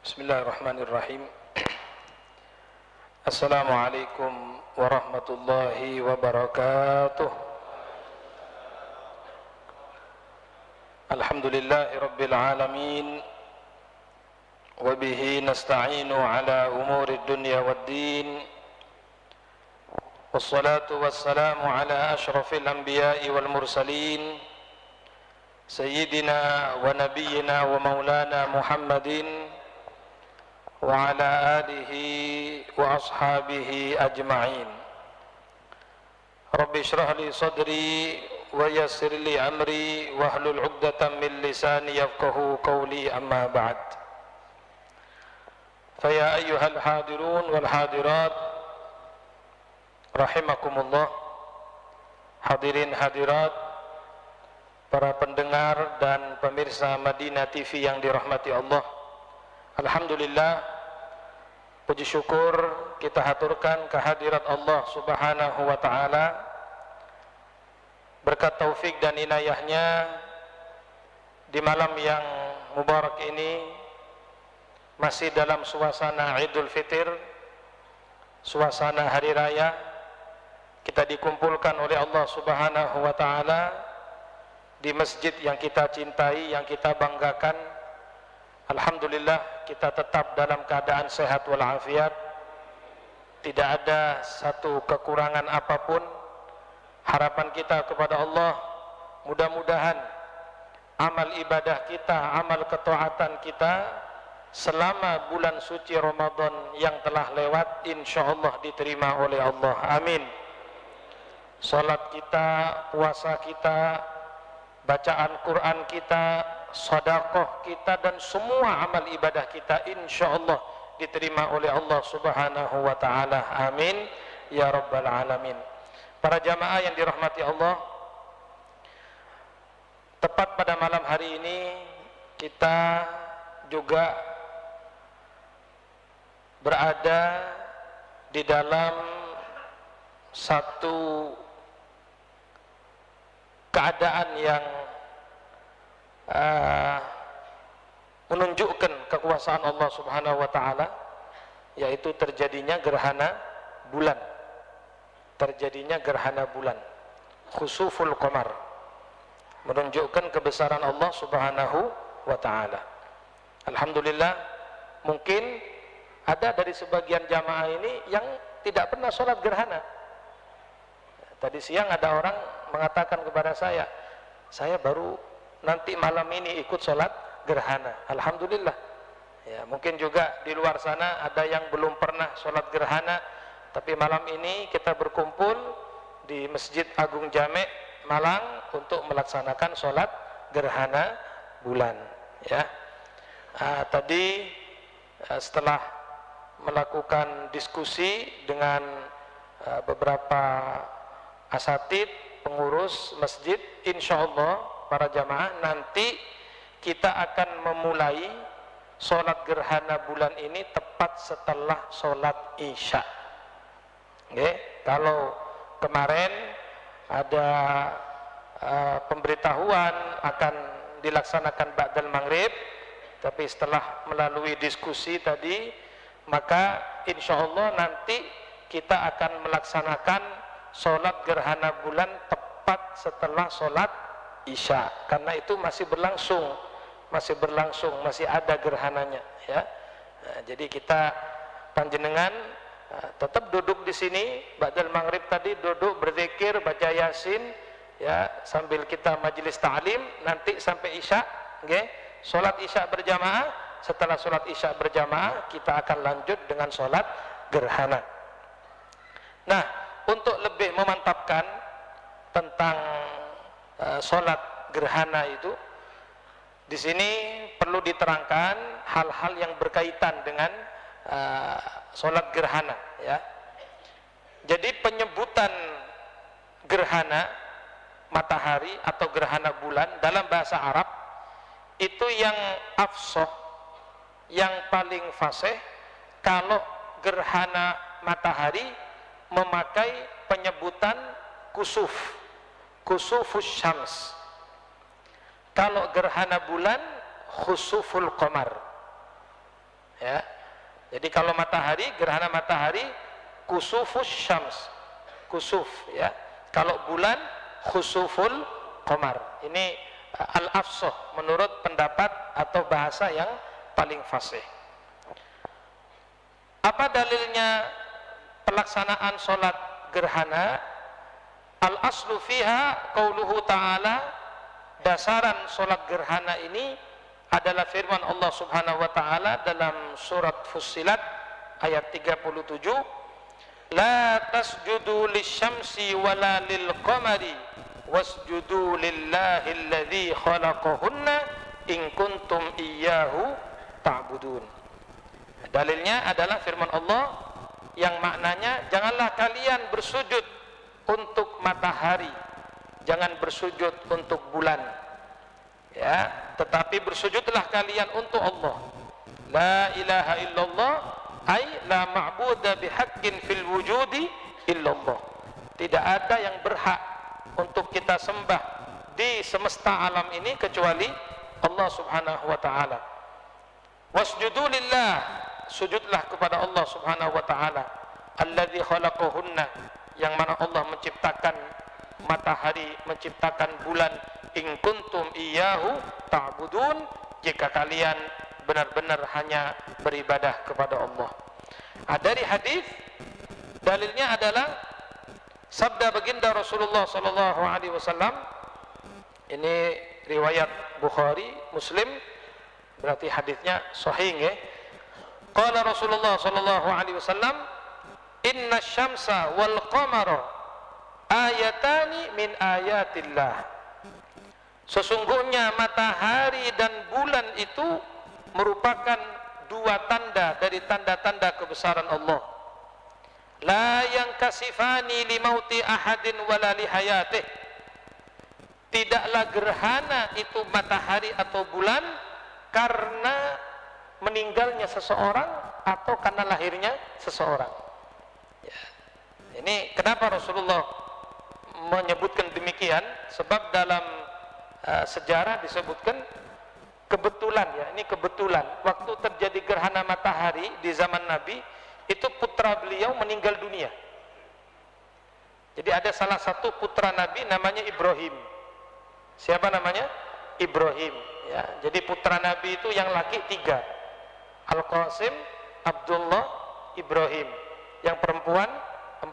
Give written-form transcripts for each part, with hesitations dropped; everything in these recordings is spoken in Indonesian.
Bismillahirrahmanirrahim. Assalamualaikum warahmatullahi wabarakatuh. Alhamdulillahi rabbil alamin. Wa bihi nasta'inu ala umuri dunya waddin. Wassalatu wassalamu ala ashrafil anbiya'i wal mursalin, Sayyidina wa nabiyyina wa maulana Muhammadin wa ala alihi wa ashabihi ajma'in. Rabbi shrah li sadri wa yassir li amri wahlul 'uqdatam min lisani yafqahu qawli, amma ba'd. Fa ya ayyuhal hadirun wal hadirat rahimakumullah, hadirin hadirat, para pendengar dan pemirsa Madinah TV yang dirahmati Allah. Alhamdulillah, puji syukur kita haturkan kehadirat Allah Subhanahu wa ta'ala. Berkat taufik dan inayahnya, di malam yang mubarak ini masih dalam suasana Idul Fitr, suasana hari raya, kita dikumpulkan oleh Allah Subhanahu wa ta'ala di masjid yang kita cintai, yang kita banggakan. Alhamdulillah, kita tetap dalam keadaan sehat walafiat, tidak ada satu kekurangan apapun. Harapan kita kepada Allah, mudah-mudahan amal ibadah kita, amal ketaatan kita selama bulan suci Ramadan yang telah lewat, insyaallah diterima oleh Allah. Amin. Salat kita, puasa kita, bacaan Quran kita, sedekah kita, dan semua amal ibadah kita insyaallah diterima oleh Allah Subhanahu wa ta'ala. Amin ya rabbal alamin. Para jamaah yang dirahmati Allah, tepat pada malam hari ini kita juga berada di dalam satu keadaan yang menunjukkan kekuasaan Allah Subhanahu wa ta'ala, yaitu terjadinya gerhana bulan. Terjadinya gerhana bulan, khusuful qamar, menunjukkan kebesaran Allah Subhanahu wa ta'ala. Alhamdulillah, mungkin ada dari sebagian jamaah ini yang tidak pernah sholat gerhana. Tadi siang ada orang mengatakan kepada saya baru nanti malam ini ikut sholat gerhana. Alhamdulillah. Ya, mungkin juga di luar sana ada yang belum pernah sholat gerhana, tapi malam ini kita berkumpul di Masjid Agung Jame' Malang untuk melaksanakan sholat gerhana bulan. Ya, tadi setelah melakukan diskusi dengan beberapa asatid, pengurus masjid, insyaallah para jamaah nanti kita akan memulai sholat gerhana bulan ini tepat setelah sholat isya. Okay. Kalau kemarin ada pemberitahuan akan dilaksanakan ba'dal maghrib, tapi setelah melalui diskusi tadi, maka insyaallah nanti kita akan melaksanakan sholat gerhana bulan tepat setelah sholat isya, karena itu masih berlangsung, masih ada gerhananya. Ya, nah, jadi kita panjenengan tetap duduk di sini, ba'dal maghrib tadi duduk berzikir, baca yasin, ya, sambil kita majelis ta'lim nanti sampai isya. Okay? Sholat isya berjamaah, setelah sholat isya berjamaah kita akan lanjut dengan sholat gerhana. Nah, untuk lebih memantapkan tentang sholat gerhana itu, di sini perlu diterangkan hal-hal yang berkaitan dengan sholat gerhana. Ya, jadi penyebutan gerhana matahari atau gerhana bulan dalam bahasa Arab itu yang afsah, yang paling fasih, kalau gerhana matahari memakai penyebutan kusuf, kusufus syams. Kalau gerhana bulan khusuful qamar. Ya. Jadi kalau matahari, gerhana matahari kusufus syams, kusuf ya. Kalau bulan khusuful qamar. Ini al-afsah menurut pendapat atau bahasa yang paling fasih. Apa dalilnya pelaksanaan sholat gerhana? Al-aslu fiha qauluhu ta'ala, dasaran sholat gerhana ini adalah firman Allah Subhanahu wa taala dalam surat Fussilat ayat 37, la tasjudu lisyamsi wala lilqamari wasjudu lillahi alladzi khalaqahunna in kuntum iyyahu ta'budun. Dalilnya adalah firman Allah yang maknanya, janganlah kalian bersujud untuk matahari, jangan bersujud untuk bulan, ya, tetapi bersujudlah kalian untuk Allah. La ilaha illallah ay la ma'buda bihaqqin fil wujudi illallah. Tidak ada yang berhak untuk kita sembah di semesta alam ini kecuali Allah Subhanahu wa taala. Wasjudu lillah, sujudlah kepada Allah Subhanahu wa taala, alladzi khalaqahunna, yang mana Allah menciptakan matahari, menciptakan bulan, in kuntum iyyahu ta'budun, jika kalian benar-benar hanya beribadah kepada Allah. Dari hadis, dalilnya adalah sabda baginda Rasulullah sallallahu alaihi wasallam. Ini riwayat Bukhari, Muslim, berarti hadisnya sahih ya. Qala Rasulullah sallallahu alaihi wasallam, inna syamsa wal qamara ayatani min ayatillah. Sesungguhnya matahari dan bulan itu merupakan dua tanda dari tanda-tanda kebesaran Allah. La yankasifani limauti ahadin wala lihayatih. Tidaklah gerhana itu matahari atau bulan karena meninggalnya seseorang atau karena lahirnya seseorang. Ya. Ini kenapa Rasulullah menyebutkan demikian? Sebab dalam sejarah disebutkan kebetulan, ya, ini kebetulan waktu terjadi gerhana matahari di zaman Nabi itu putra beliau meninggal dunia. Jadi ada salah satu putra Nabi namanya Ibrahim. Siapa namanya? Ibrahim, ya. Jadi putra Nabi itu yang laki 3, Al-Qasim, Abdullah, Ibrahim. Yang perempuan 4,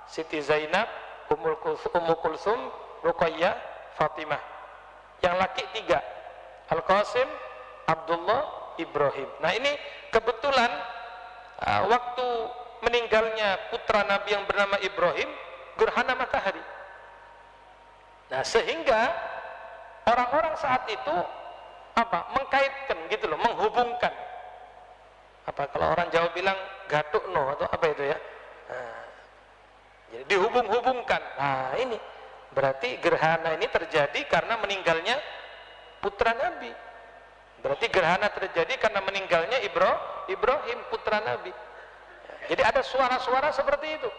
Siti Zainab, Ummu Kulsum, Ruqayyah, Fatimah. Yang laki 3, Al-Qasim, Abdullah, Ibrahim. Nah ini kebetulan waktu meninggalnya putra Nabi yang bernama Ibrahim, gerhana matahari. Nah sehingga orang-orang saat itu mengkaitkan gitu loh, menghubungkan. Kalau orang Jawa bilang gatukno atau apa itu ya. Nah, jadi dihubung-hubungkan. Nah ini berarti gerhana ini terjadi karena meninggalnya putra Nabi. Berarti gerhana terjadi karena meninggalnya Ibrahim putra Nabi. Jadi ada suara-suara seperti itu.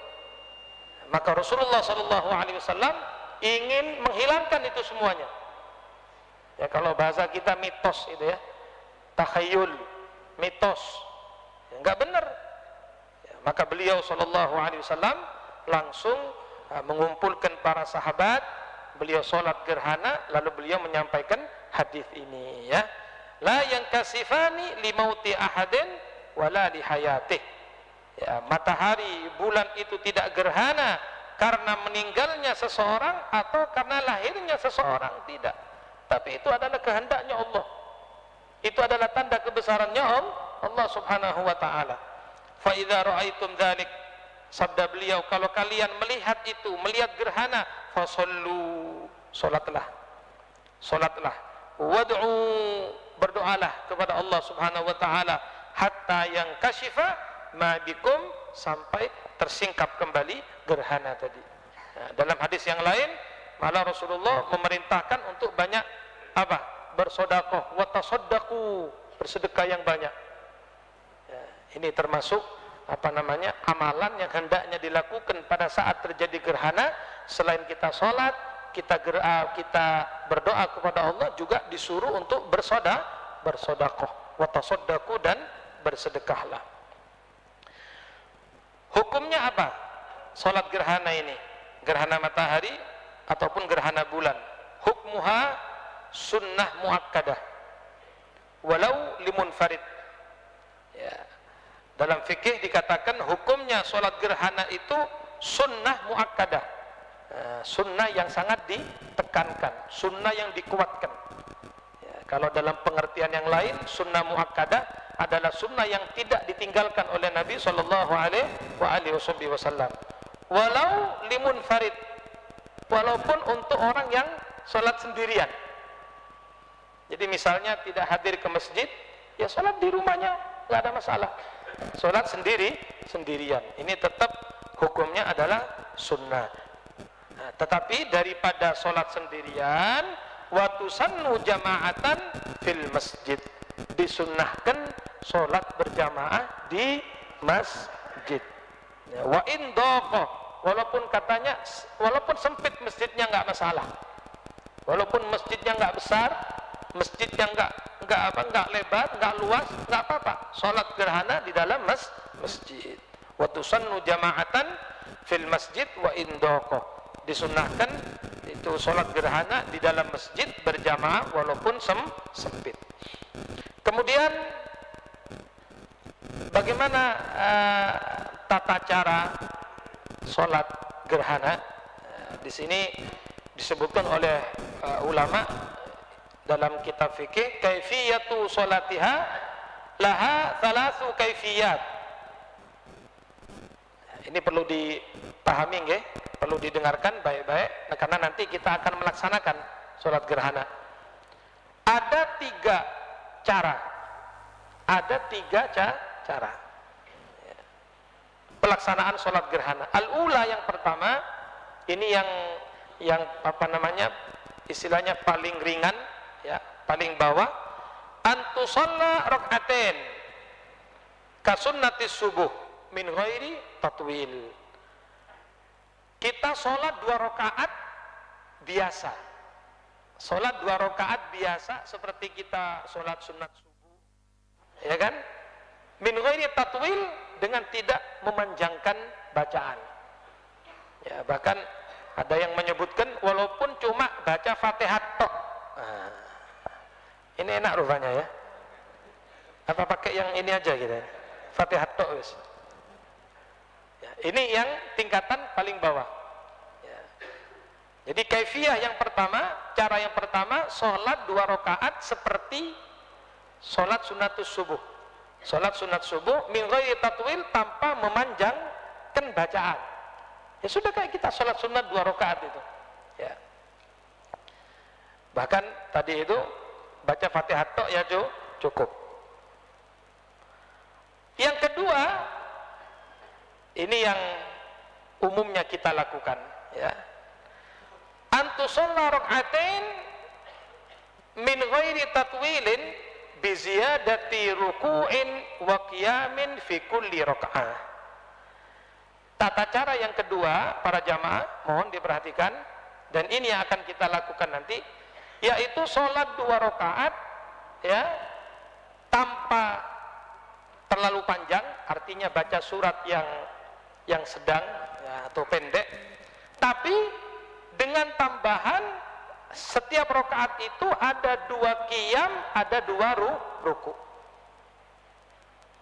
Maka Rasulullah SAW ingin menghilangkan itu semuanya. Ya kalau bahasa kita mitos itu ya, takhayul, mitos, ya, nggak benar. Ya, maka beliau SAW langsung mengumpulkan para sahabat, beliau sholat gerhana, lalu beliau menyampaikan hadis ini ya. La yankasifani limauti ahadin wala lihayatih. Ya, matahari, bulan itu tidak gerhana karena meninggalnya seseorang atau karena lahirnya seseorang, tidak. Tapi itu adalah kehendaknya Allah. Itu adalah tanda kebesarannya Allah Subhanahu wa taala. Fa idza ra'aitum dzalik, sabda beliau, kalau kalian melihat itu, melihat gerhana, fasallu, salatlah. Salatlah. Wad'u, berdoalah kepada Allah Subhanahu wa taala hatta yang kasyifa ma bikum, sampai tersingkap kembali gerhana tadi. Nah, dalam hadis yang lain malah Rasulullah memerintahkan untuk banyak bersedekah, wa tasaddaqu, bersedekah yang banyak. Ya, ini termasuk amalan yang hendaknya dilakukan pada saat terjadi gerhana. Selain kita sholat, kita berdoa kepada Allah, juga disuruh untuk bersedekah, wa tasaddaqu, dan bersedekahlah. Hukumnya apa? Salat gerhana ini, gerhana matahari ataupun gerhana bulan. Hukmuha sunnah muakkadah walau limunfarid. Ya. Dalam fikih dikatakan hukumnya salat gerhana itu sunnah muakkadah. Sunnah yang sangat ditekankan, sunnah yang dikuatkan. Ya, kalau dalam pengertian yang lain, sunnah muakkadah adalah sunnah yang tidak ditinggalkan oleh Nabi Shallallahu Alaihi Wasallam. Walau limunfarid, walaupun untuk orang yang sholat sendirian. Jadi misalnya tidak hadir ke masjid, ya sholat di rumahnya, nggak ada masalah. Sholat sendirian. Ini tetap hukumnya adalah sunnah. Nah, tetapi daripada sholat sendirian, watusannu jama'atan fil masjid, disunnahkan sholat berjamaah di masjid. Ya, wa in dhaqa, walaupun katanya, walaupun sempit masjidnya nggak masalah. Walaupun masjidnya nggak besar, masjidnya nggak lebar, nggak luas, nggak apa-apa. Sholat gerhana di dalam masjid. Wa tusannu jama'atan fil masjid wa in dhaqa, disunnahkan itu sholat gerhana di dalam masjid berjamaah walaupun sempit. Kemudian bagaimana tata cara sholat gerhana? Di sini disebutkan oleh ulama dalam kitab fikih, kaifiyatu sholatiha laha thalathu kaifiyat. Ini perlu dipahami, nggih, perlu didengarkan baik-baik, karena nanti kita akan melaksanakan sholat gerhana. Ada 3 cara. Ada 3 cara pelaksanaan sholat gerhana. Al-ula, yang pertama, ini yang apa namanya, istilahnya paling ringan, ya, paling bawah. Antusalla rak'atain kasunnatis subuh min ghairi tatwil. Kita sholat 2 rakaat biasa. Sholat 2 rakaat biasa seperti kita sholat sunat subuh, ya kan? Min ghairi tatwil, dengan tidak memanjangkan bacaan. Ya, bahkan ada yang menyebutkan walaupun cuma baca Fatihah tok. Nah, ini enak rupanya ya. Apa pakai yang ini aja gitu? Fatihah tok wis. Ya, ini yang tingkatan paling bawah. Ya. Jadi kaifiyah yang pertama, cara yang pertama, sholat 2 rakaat seperti sholat sunatus subuh. Sholat sunat subuh min ghairi tatwil, tanpa memanjangkan bacaan. Ya sudah kayak kita sholat sunat 2 rakaat itu. Ya. Bahkan tadi itu baca Fatihah tok ya cukup. Yang kedua, ini yang umumnya kita lakukan, ya. Antusalla rak'atain min ghairi tatwilin bi ziyadati ruku'in wa qiyamin fi kulli raka'ah. Tata cara yang kedua, para jamaah, mohon diperhatikan, dan ini yang akan kita lakukan nanti, yaitu sholat 2 rakaat, ya, tanpa terlalu panjang, artinya baca surat yang sedang, ya, atau pendek, tapi dengan tambahan setiap rakaat itu ada 2 qiyam, ada 2 ruku.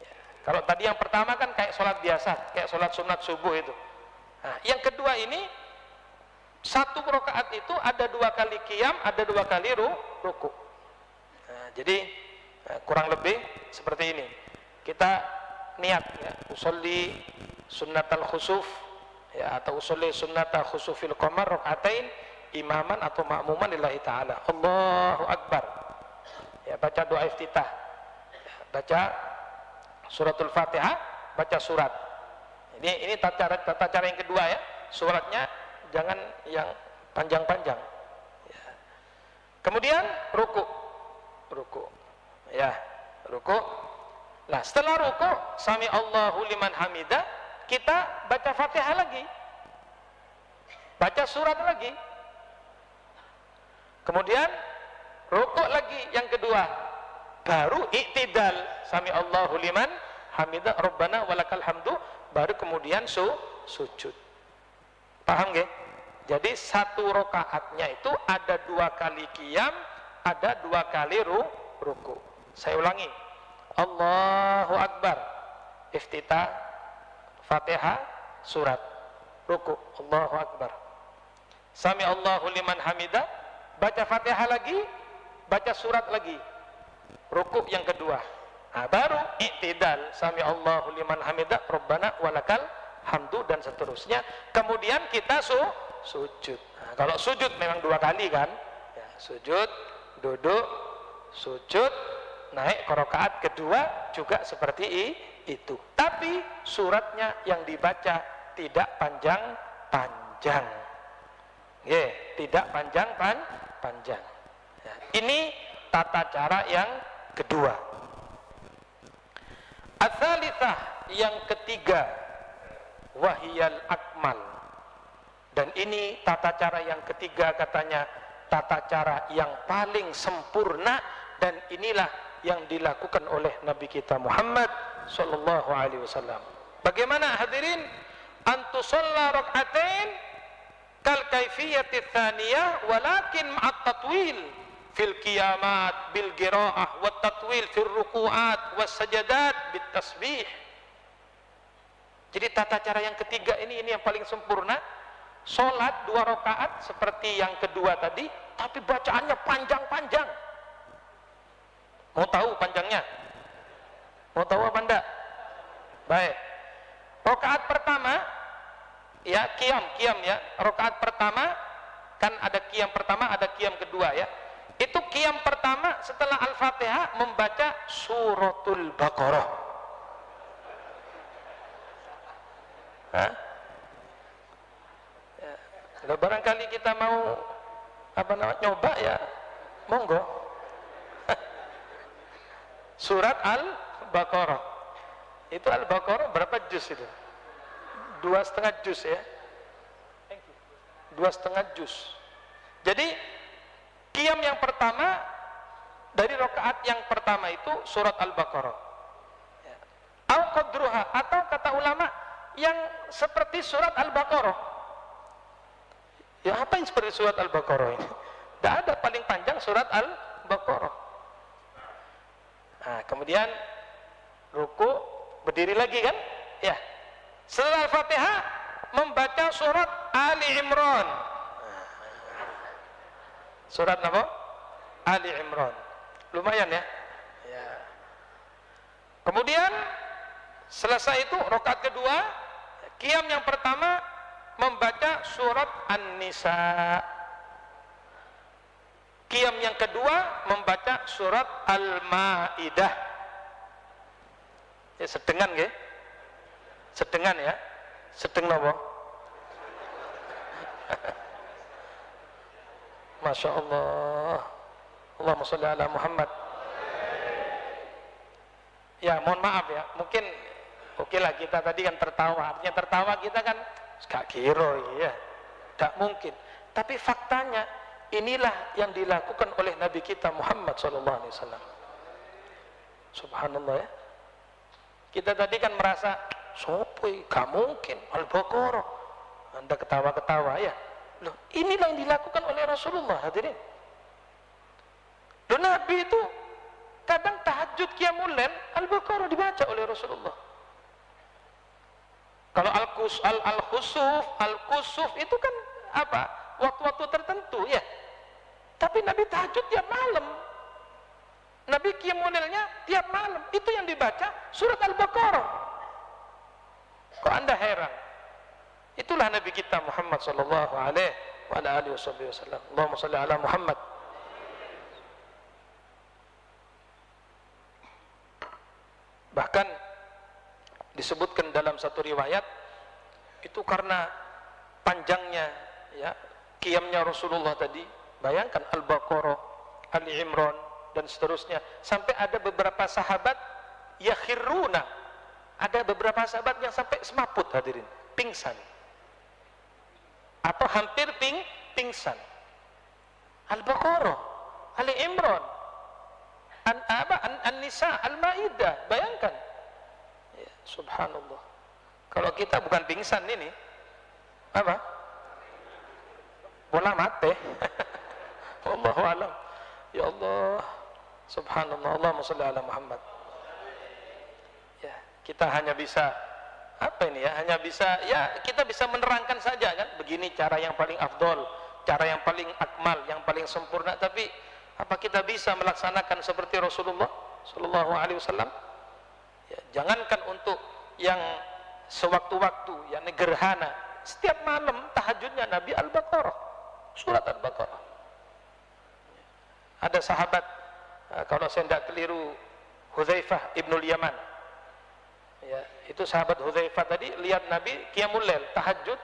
Ya, kalau tadi yang pertama kan kayak sholat biasa, kayak sholat sunat subuh itu. Nah, yang kedua ini 1 rakaat itu ada 2 kali qiyam, ada 2 kali ruku. Nah, jadi kurang lebih seperti ini. Kita niat, ya, usolli sunnatal khusuf, ya, atau usolli sunnatal khusufil qamar rakaatain imaman atau makmuman lillahi ta'ala. Allahu Akbar. Ya, baca doa iftitah. Ya, baca suratul Fatihah, baca surat. Ini tata cara yang kedua, ya. Suratnya jangan yang panjang-panjang. Ya. Kemudian ruku. Ya, ruku. Nah, setelah ruku, sami Allahu liman hamidah, kita baca Fatihah lagi, baca surat lagi, kemudian ruku lagi yang kedua, baru i'tidal, sami Allahu liman hamidah rabbana walakal hamdu, baru kemudian sujud. Paham nggih? Jadi satu rakaatnya itu ada 2 kali qiyam, ada 2 kali ruku. Saya ulangi. Allahu Akbar, iftitah, Fatihah, surat, ruku, Allahu Akbar. Sami Allahu liman hamidah, baca Fatihah lagi, baca surat lagi, ruku yang kedua. Nah, baru i'tidal, sami Allahu liman hamidah, rabbana walakal hamdu, dan seterusnya. Kemudian kita sujud. Nah, kalau sujud memang 2 kali kan? Ya, sujud, duduk, sujud, naik ke rakaat kedua juga seperti itu. Tapi suratnya yang dibaca tidak panjang-panjang. Tidak panjang-panjang. Ya, ini tata cara yang kedua. Ats-tsalitsah, yang ketiga, wahiyal akmal. Dan ini tata cara yang ketiga, katanya tata cara yang paling sempurna, dan inilah yang dilakukan oleh Nabi kita Muhammad sallallahu alaihi wasallam. Bagaimana hadirin? Antusalla rak'atain kal kaifiyati tsaniyah walakin ma'at tatwil fil qiyamat bil qiraah wat tatwil fil ruku'at was sajadat bit tasbih. Jadi tata cara yang ketiga ini yang paling sempurna. Salat 2 rakaat seperti yang kedua tadi, tapi bacaannya panjang-panjang. Mau tahu panjangnya? Mau tahu apa enggak? Baik. Rakaat pertama ya qiyam ya. Rakaat pertama kan ada qiyam pertama, ada qiyam kedua ya. Itu qiyam pertama setelah Al-Fatihah membaca suratul Baqarah. Hah? Ya. Kalau barangkali kita mau nyoba ya, monggo. Surat Al-Baqarah. Itu Al-Baqarah berapa juz itu? 2,5 juz ya. 2,5 juz. Jadi qiyam yang pertama dari rakaat yang pertama itu surat Al-Baqarah. Au qadruha, atau kata ulama yang seperti surat Al-Baqarah. Ya, apa yang seperti surat Al-Baqarah ini? Tidak ada, paling panjang surat Al-Baqarah. Nah, kemudian ruku, berdiri lagi kan? Ya. Setelah Al-Fatihah membaca surat Ali Imran. Surat apa? Ali Imran. Lumayan ya. Ya. Kemudian selesai itu rakaat kedua, qiyam yang pertama membaca surat An-Nisa. Qiyam yang kedua membaca surat Al-Maidah. Ya, sedengan nggih? Sedengan ya. Sedeng napa? Masya Allah. Allahumma sholli ala Muhammad. Ya, mohon maaf ya. Mungkin oke lah, kita tadi kan tertawa. Artinya tertawa kita kan gak kira ya. Gak mungkin. Tapi faktanya inilah yang dilakukan oleh Nabi kita Muhammad SAW. Subhanallah ya. Kita tadi kan merasa sopoi, gak mungkin Al-Baqarah. Anda ketawa-ketawa ya. Loh, inilah yang dilakukan oleh Rasulullah, hadirin. Loh, Nabi itu kadang tahajud qiyamul lail Al-Baqarah dibaca oleh Rasulullah. Kalau al-khusuf itu kan apa? Waktu-waktu tertentu ya. Tapi Nabi tahajud tiap malam. Nabi qiyamul lailnya tiap malam. Itu yang dibaca surat Al-Baqarah. Kok Anda heran? Itulah Nabi kita Muhammad sallallahu alaihi wasallam. Allahumma shalli ala Muhammad. Bahkan disebutkan dalam satu riwayat itu karena panjangnya ya qiyamnya Rasulullah tadi. Bayangkan Al-Baqarah, Ali Imran dan seterusnya, sampai ada beberapa sahabat yakhiruna. Ada beberapa sahabat yang sampai semaput, hadirin, pingsan. Atau hampir pingsan. Al-Baqarah, Ali Imran, An-Nisa, Al-Maidah. Bayangkan. Ya, subhanallah. Kalau kita bukan pingsan ini, apa? Bola mati. Wallahu alam. Ya Allah, subhanallah. Allahumma shalli ala Muhammad. Ya, kita hanya bisa apa ini ya? Hanya bisa ya kita bisa menerangkan saja kan. Begini cara yang paling afdol, cara yang paling akmal, yang paling sempurna. Tapi apa kita bisa melaksanakan seperti Rasulullah Sallallahu Alaihi Wasallam? Ya, jangankan untuk yang sewaktu-waktu, yang gerhana. Setiap malam tahajudnya Nabi Al-Baqarah, surat Al-Baqarah. Ada sahabat, kalau saya tidak keliru, Hudzaifah ibnul Yaman. Ya, itu sahabat Hudzaifah tadi lihat Nabi qiyamul lail, tahajud,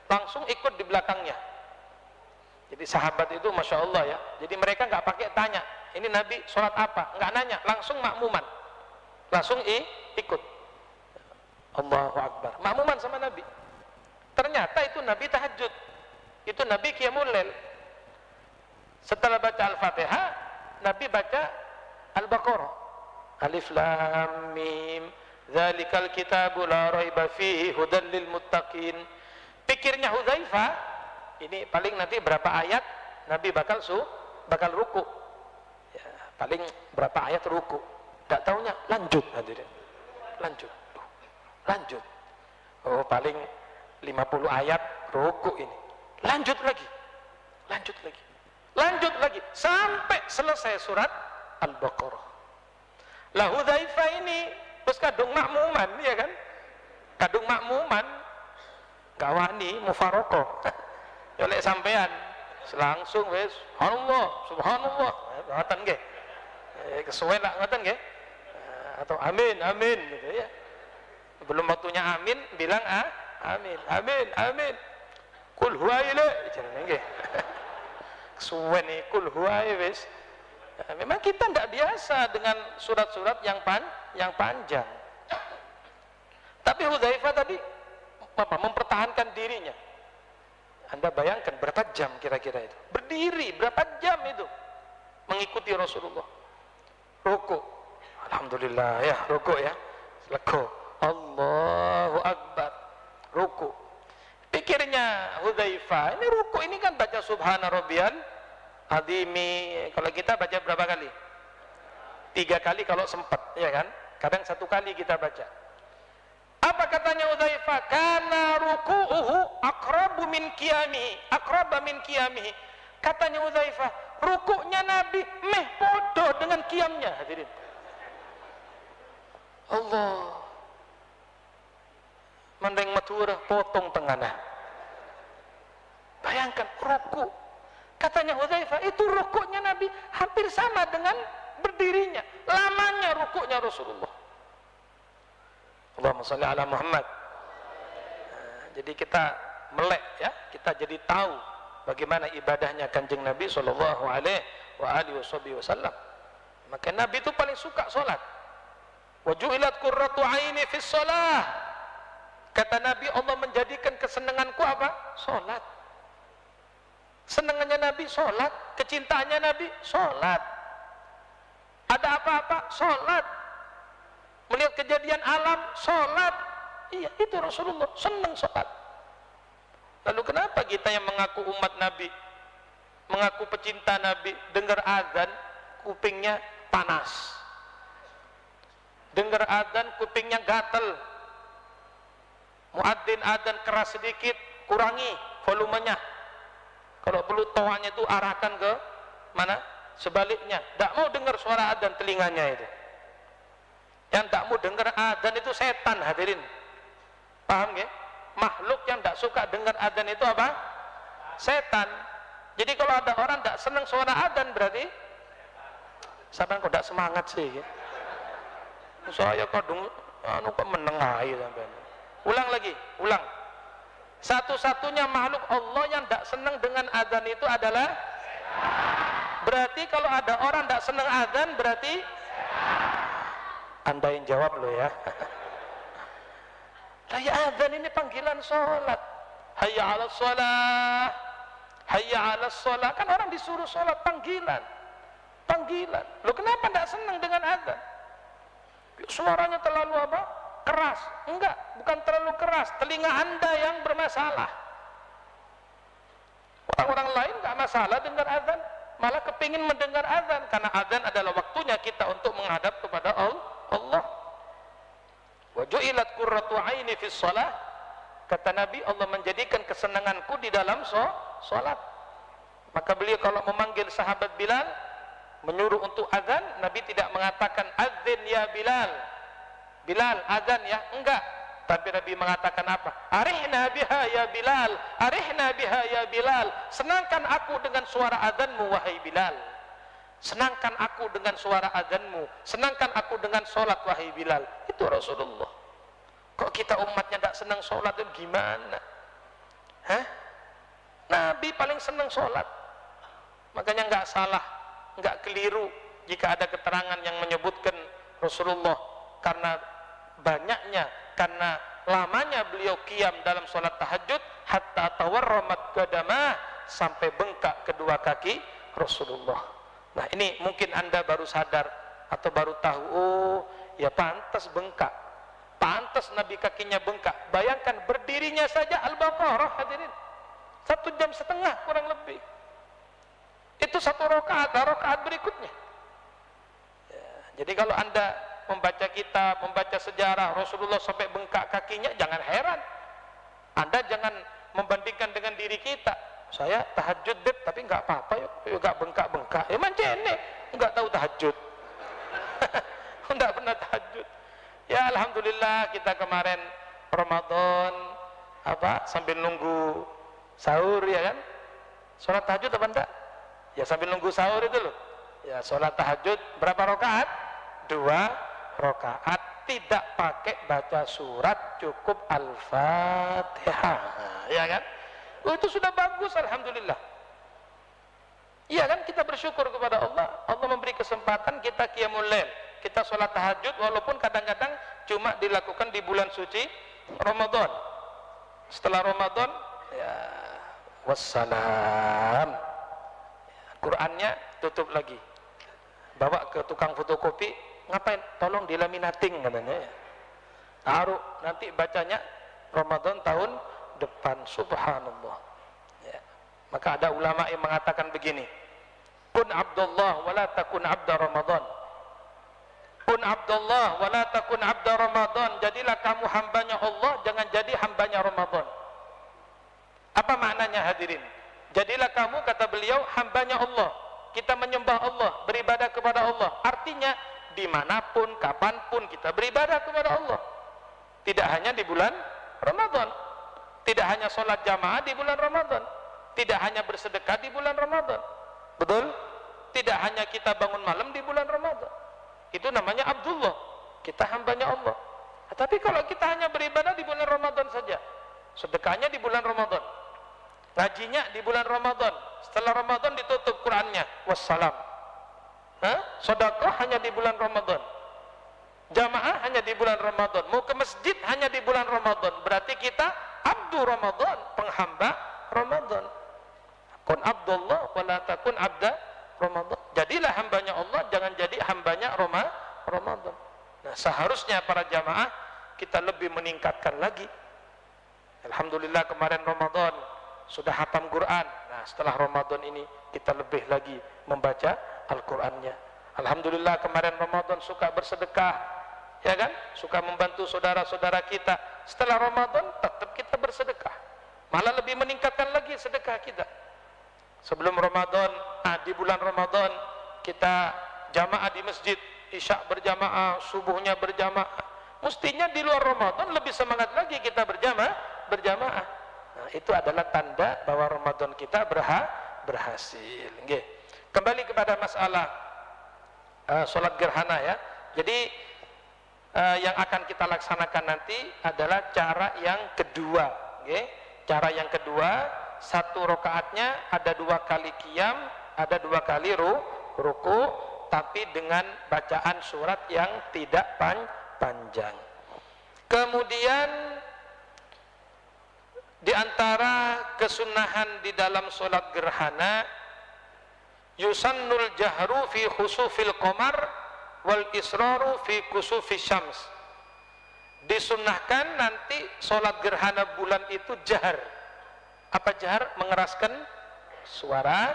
langsung ikut di belakangnya. Jadi sahabat itu masya Allah ya. Jadi mereka nggak pakai tanya, ini Nabi sholat apa? Nggak nanya, langsung makmuman, langsung ikut. Allahu Akbar, makmuman sama Nabi. Ternyata itu Nabi tahajud, itu Nabi qiyamul lail. Setelah baca Al-Fatihah, Nabi baca Al-Baqarah. Alif Lam Mim, dzalikal kitabu la raiba fihi hudan lil muttaqin. Pikirnya Hudzaifah, ini paling nanti berapa ayat Nabi bakal ruku. Ya, paling berapa ayat ruku. Enggak taunya lanjut hadirin. Lanjut. Oh, paling 50 ayat ruku ini. Lanjut lagi. Sampai selesai surat Al-Baqarah. Lah Hudzaifah ini terus kadung makmuman, ya kan? Kadung makmuman gawani mufarokoh. Oleh sampean langsung wis subhanallah ngoten nggih. Kesuwen lak ngoten nggih. Atau amin gitu ya. Belum waktunya amin bilang amin. Kul huwa ila jenenge nggih. Kesuwen iki kul huwa wis. Memang kita tidak biasa dengan surat-surat yang panjang. Tapi Hudzaifah tadi mempertahankan dirinya. Anda bayangkan berapa jam kira-kira itu? Berdiri berapa jam itu mengikuti Rasulullah. Ruku, alhamdulillah ya, ruku ya. Lego, Allahu Akbar. Ruku. Pikirnya Hudzaifah, ini ruku ini kan baca subhana rabbiyal azimi. Kalau kita baca berapa kali? 3 kali kalau sempat, ya kan? Kadang 1 kali kita baca. Apa katanya Hudzaifah? Kana ruku'uhu aqrabu min qiyamihi. Katanya Hudzaifah, rukuknya Nabi meh podo dengan qiyamnya, hadirin. Allah. Mendeng maturah potong tengah. Bayangkan ruku. Katanya Hudzaifah, itu rukuknya Nabi hampir sama dengan berdirinya. Lamanya rukuknya Rasulullah. Allahumma shalli ala Muhammad. Jadi kita melek ya, kita jadi tahu bagaimana ibadahnya Kanjeng Nabi sallallahu alaihi wasallam. Maka Nabi itu paling suka salat. Wa ju'ilat qurratu aini fis shalah. Kata Nabi, Allah menjadikan kesenanganku apa? Salat. Senangannya Nabi salat, kecintaannya Nabi salat. Ada apa-apa salat. Melihat kejadian alam salat. Iya, itu Rasulullah senang salat. Lalu kenapa kita yang mengaku umat Nabi, mengaku pecinta Nabi, dengar azan kupingnya panas, dengar azan kupingnya gatel, muadzin azan keras sedikit kurangi volumenya, kalau perlu toanya itu arahkan ke mana sebaliknya, tidak mau dengar suara azan telinganya itu. Yang tidak mau dengar azan itu setan, hadirin. Paham ya? Makhluk yang tidak suka dengar azan itu apa? Setan. Jadi kalau ada orang tidak senang suara azan berarti sampai kok tidak semangat sih ya? Saya kadung kok menengahi sampai. Ulang. Satu-satunya makhluk Allah yang tidak senang dengan azan itu adalah berarti kalau ada orang tidak senang azan berarti Anda yang jawab loh ya. Kayak azan ini panggilan sholat. Hayya 'alas shalah, hayya 'alas shalah. Kan orang disuruh sholat, panggilan. Loh kenapa tidak senang dengan azan? Suaranya terlalu apa? Keras. Enggak, bukan terlalu keras, telinga Anda yang bermasalah. Orang-orang lain enggak masalah dengar azan, malah kepingin mendengar azan, karena azan adalah waktunya kita untuk menghadap kepada Allah. Wa ju'ilat qurratu aini fis shalah, kata Nabi, Allah menjadikan kesenanganku di dalam salat. Maka beliau kalau memanggil sahabat Bilal, menyuruh untuk azan, Nabi tidak mengatakan adzin ya Bilal, Bilal azan ya, enggak, tapi Nabi mengatakan apa? Arihna biha ya Bilal, arihna biha ya Bilal, senangkan aku dengan suara azanmu wahai Bilal, senangkan aku dengan suara azanmu, senangkan aku dengan sholat wahai Bilal. Itu Rasulullah. Kok kita umatnya tidak senang sholat itu gimana? Hah? Nabi paling senang sholat. Makanya nggak salah, nggak keliru jika ada keterangan yang menyebutkan Rasulullah karena banyaknya, karena lamanya beliau qiyam dalam sholat tahajud, hatta tawarramat qadamah, sampai bengkak kedua kaki Rasulullah. Nah ini mungkin Anda baru sadar atau baru tahu, oh ya pantas bengkak, pantas Nabi kakinya bengkak. Bayangkan berdirinya saja Al-Baqarah, hadirin, 1,5 jam kurang lebih. Itu 1 rakaat, rakaat berikutnya ya. Jadi kalau Anda membaca kitab, membaca sejarah Rasulullah sampai bengkak kakinya, jangan heran. Anda jangan membandingkan dengan diri kita. Saya tahajud deh, tapi nggak apa-apa yuk, nggak bengkak-bengkak. Ya mancene, nggak tahu tahajud, nggak pernah tahajud. Ya alhamdulillah kita kemarin Ramadan apa sambil nunggu sahur ya kan, sholat tahajud apa enggak? Ya sambil nunggu sahur itu loh. Ya sholat tahajud berapa rakaat? 2 rakaat, tidak pakai baca surat, cukup Al-Fatihah, ya kan? Oh, itu sudah bagus, alhamdulillah. Iya kan, kita bersyukur kepada Allah. Allah memberi kesempatan kita qiyamul lail, kita sholat tahajud, walaupun kadang-kadang cuma dilakukan di bulan suci Ramadan. Setelah Ramadan, ya wassalam. Qurannya tutup lagi, bawa ke tukang fotokopi, ngapain? Tolong dilaminating katanya ya. Taruh, nanti bacanya Ramadan tahun depan. Subhanallah ya. Maka ada ulama yang mengatakan begini, kun abdullah wala takun abda Ramadan, kun abdullah wala takun abda Ramadan, jadilah kamu hambanya Allah, jangan jadi hambanya Ramadan. Apa maknanya hadirin? Jadilah kamu, kata beliau, hambanya Allah. Kita menyembah Allah, beribadah kepada Allah. Artinya dimanapun, kapanpun kita beribadah kepada Allah. Tidak hanya di bulan Ramadan, tidak hanya sholat jamaah di bulan Ramadan, tidak hanya bersedekah di bulan Ramadan, betul? Tidak hanya kita bangun malam di bulan Ramadan. Itu namanya Abdullah, kita hambanya Allah. Tapi kalau kita hanya beribadah di bulan Ramadan saja, sedekahnya di bulan Ramadan, ngajinya di bulan Ramadan, setelah Ramadan ditutup Qurannya, wassalam. Sedekah hanya di bulan Ramadan, jamaah hanya di bulan Ramadan, mau ke masjid hanya di bulan Ramadan, berarti kita abdu Ramadan, penghamba Ramadan. Kun abdullah wala takun abda Ramadan. Jadilah hambanya Allah, jangan jadi hambanya Ramadan. Nah, seharusnya para jamaah kita lebih meningkatkan lagi. Alhamdulillah kemarin Ramadan sudah hatam Quran. Nah, setelah Ramadan ini kita lebih lagi membaca Al-Qurannya. Alhamdulillah kemarin Ramadan suka bersedekah, ya kan? Suka membantu saudara-saudara kita. Setelah Ramadan tetap kita bersedekah, malah lebih meningkatkan lagi sedekah kita. Sebelum Ramadan, di bulan Ramadan kita jamaah di masjid, isya berjamaah, subuhnya berjamaah. Mestinya di luar Ramadan lebih semangat lagi kita berjamaah. Nah, itu adalah tanda bahwa Ramadan kita berhasil. Nggih. Kembali kepada masalah sholat gerhana ya. Jadi yang akan kita laksanakan nanti adalah cara yang kedua. Nggih. Cara yang kedua, 1 rakaatnya ada 2 kali qiyam, ada 2 kali ruku, tapi dengan bacaan surat yang tidak panjang. Kemudian di antara kesunahan di dalam sholat gerhana, yusannul jahru fi khusufil qamar wal israru fi kusufi syams. Disunnahkan nanti sholat gerhana bulan itu jahar. Apa jahar? Mengeraskan suara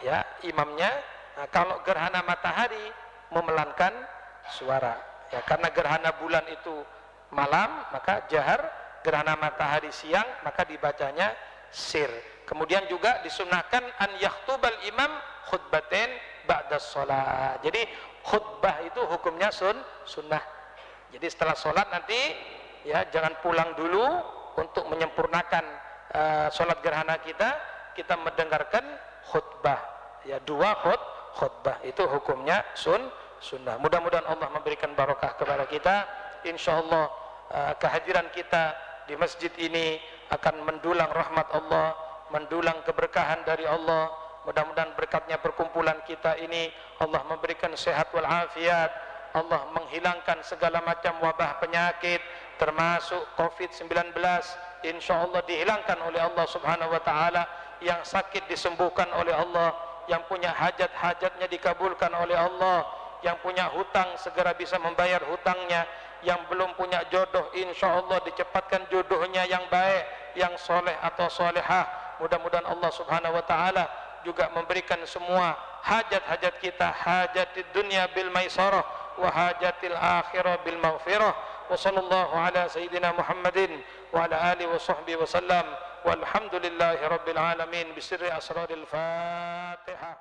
ya imamnya. Nah, kalau gerhana matahari memelankan suara ya, karena gerhana bulan itu malam maka jahar, gerhana matahari siang maka dibacanya sir. Kemudian juga disunnahkan an yahtubal imam khutbatain ba'da sholat. Jadi khutbah itu hukumnya sunnah. Jadi setelah sholat nanti ya jangan pulang dulu untuk menyempurnakan sholat gerhana kita mendengarkan khutbah ya, 2 khutbah itu hukumnya sunnah. Mudah-mudahan Allah memberikan barokah kepada kita. Insyaallah kehadiran kita di masjid ini akan mendulang rahmat Allah, mendulang keberkahan dari Allah. Mudah-mudahan berkatnya perkumpulan kita ini Allah memberikan sehat wal afiat, Allah menghilangkan segala macam wabah penyakit termasuk COVID-19. Insyaallah dihilangkan oleh Allah Subhanahu wa taala, yang sakit disembuhkan oleh Allah, yang punya hajat-hajatnya dikabulkan oleh Allah, yang punya hutang segera bisa membayar hutangnya, yang belum punya jodoh insyaallah dicepatkan jodohnya yang baik, yang soleh atau solehah. Mudah-mudahan Allah Subhanahu wa taala juga memberikan semua hajat-hajat kita, hajatid dunya bil maisarah wa hajatil akhirah bil maghfirah. Wa sallallahu ala sayyidina Muhammadin wa ala alihi wa sahbihi wa sallam walhamdulillahi rabbil alamin bisirri asraril Fatihah.